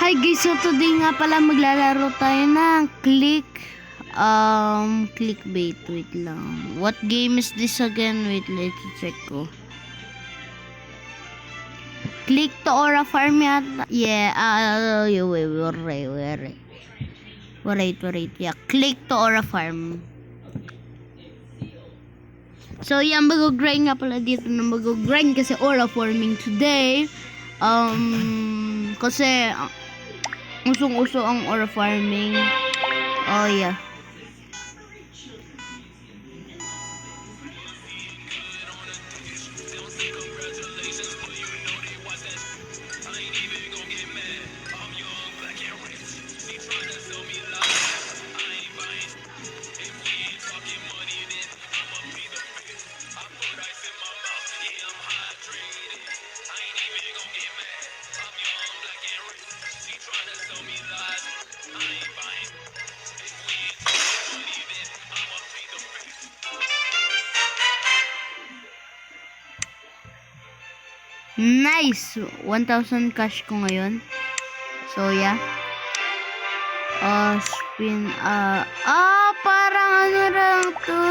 Hi guys, so today nga pala maglalaro tayo ng clickbait. Wait lang. What game is this again? Wait, let's check ko. Click to Aura Farm yata. Yeah, wait. Yeah, click to Aura Farm. So, yan, mag-grind nga pala dito na mag-grind kasi Aura Farming today. Kasi, usong-uso ang Aura Farming. Oh, yeah. Nice! 1,000 cash ko ngayon. So, yeah. Spin, parang ano lang to.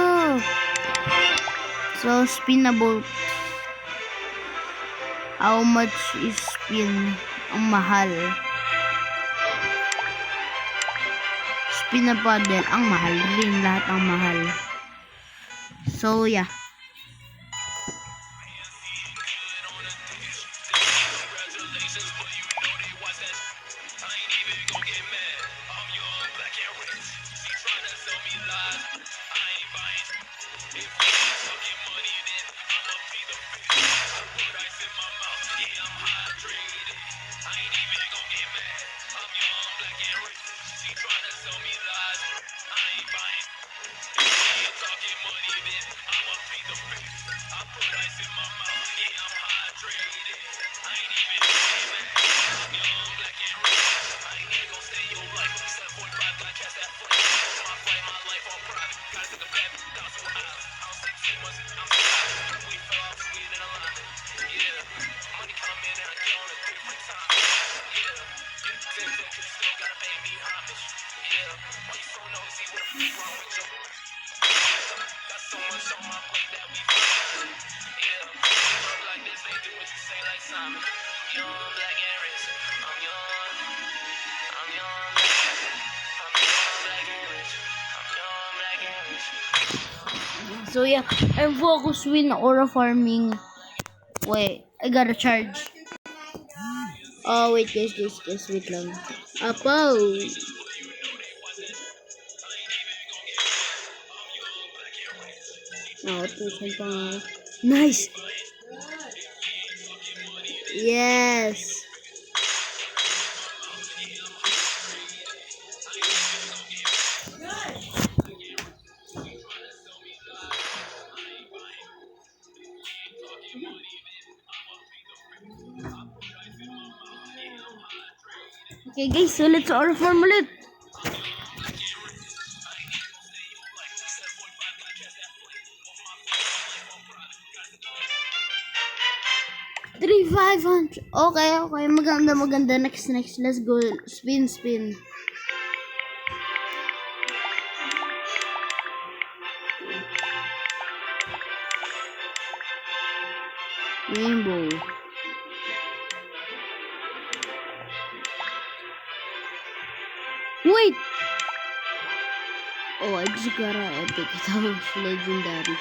So, spin na boat. How much is spin? Ang mahal. Spin na paddle. Ang mahal rin. Lahat ang mahal. So, yeah. So yeah, I'm focused with Aura Farming. Wait, I gotta charge. Oh wait guys, wait lang. Apo! Tusan pa nga. Nice! Yes! Okay guys, so let's Aura Farm ulit. $3,500. Okay. Maganda. Next. Let's go. Spin. Rainbow. Wait! Oh, I just got an epic. Tapos legendary.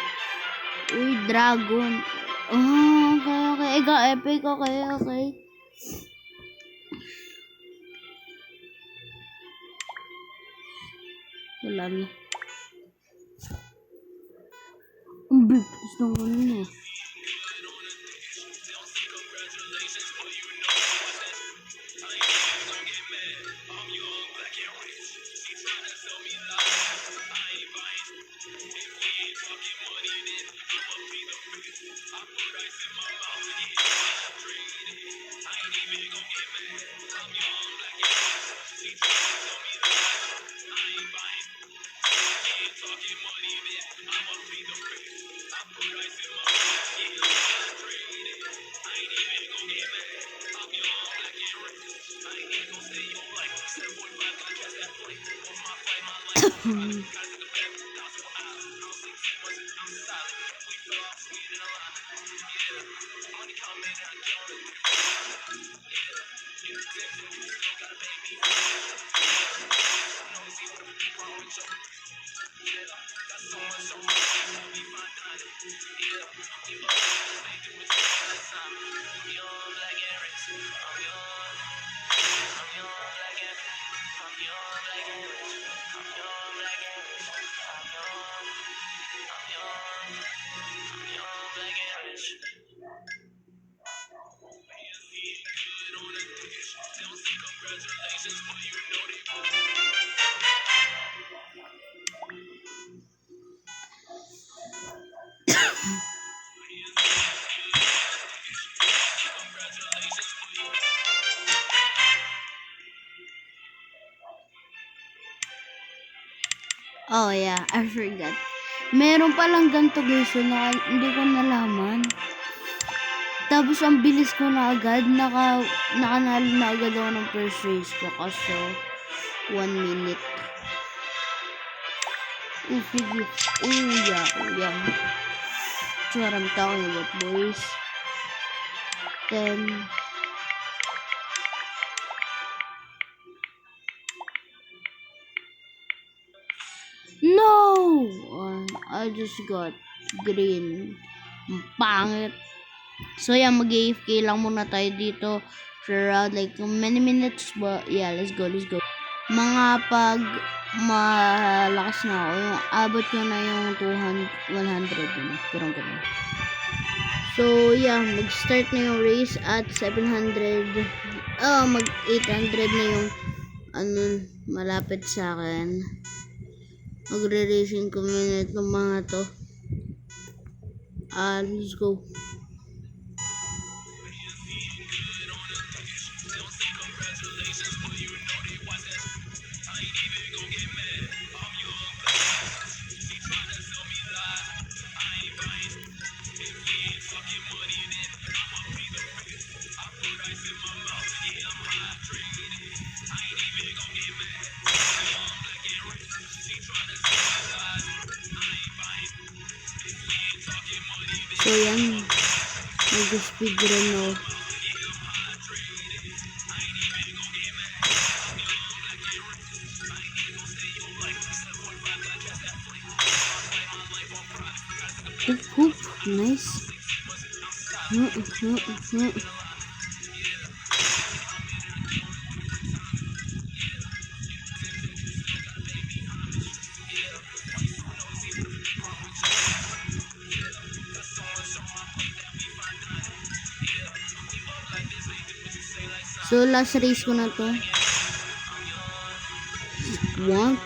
Uy, dragon. Oh, okay. I got epic. Okay. Wala na. Ang bilis ng ano na. Oh yeah, I forgot. Meron palang ganito guys, so hindi ko nalaman. Tapos ang bilis ko na agad, nakanalo na agad ako ng first race ko kaso 1 minute. Oh, sige. Oh yeah, oh yeah. That's what I'm talking about, boys. Then, no! I just got green. Ang pangit. So yeah, mag-AFK lang muna tayo dito for around like many minutes, but yeah, let's go. Mga pag malakas na ako, yung abot ko na yung 100 kurang. So yeah, mag-start na yung race at 700. Mag 800 na yung malapit sa akin. Magre-racing community ng mga to. Let's go. So yan, mag-speedrun ako. Hoop, nice. So last race ko na to. Want.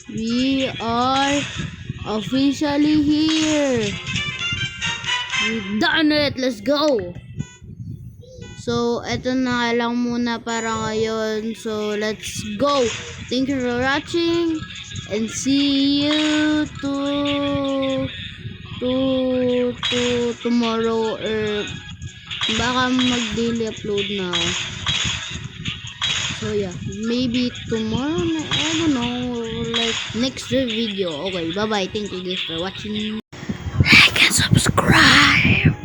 We are officially here. We've done it. Let's go. So, eto na lang muna para ngayon. So, let's go. Thank you for watching. And see you to tomorrow or baka mag-daily upload na ako. So, yeah. Maybe tomorrow na, I don't know, like next video. Okay, bye-bye. Thank you guys for watching. Like and subscribe.